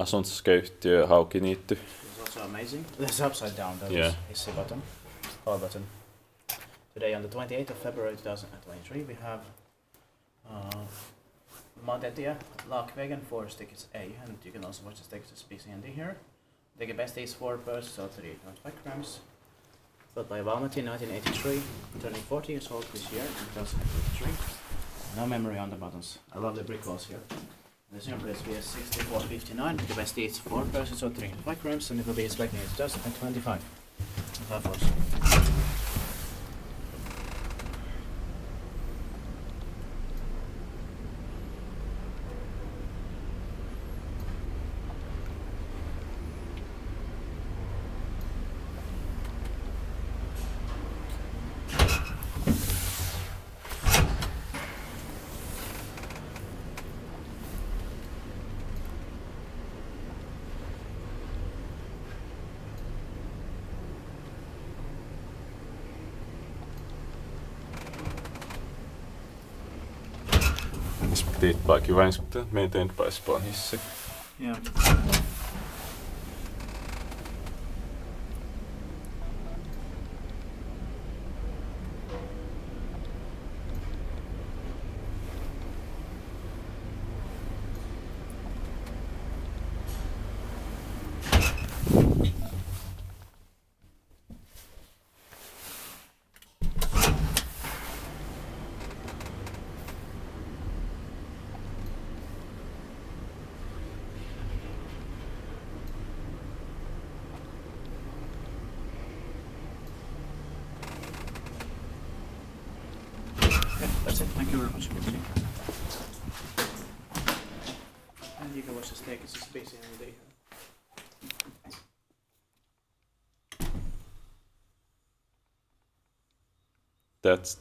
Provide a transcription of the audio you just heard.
asuntosykeyhtiö Haukiniitty. It's also amazing. It's upside down, that is the button, power button. Today on the 28th of February 2023 we have Madetie Lakvägen 4 stickers A, and you can also watch the stickers B, C and D here. The capacity is 4 purses, so 3.5 grams. Built by Valmet in 1983, turning 40 years old this year in 2023. No memory on the buttons. I love the brick walls here. The serial price is 64.59. The capacity is 4 purses, so 3.5 grams, and it will be expecting in 2025. That was. Tittbar gewijzigd maintained by Espoo hissi. Yeah. That's it. Thank you very much for watching. And you can watch the steak, it's busy in the day. That's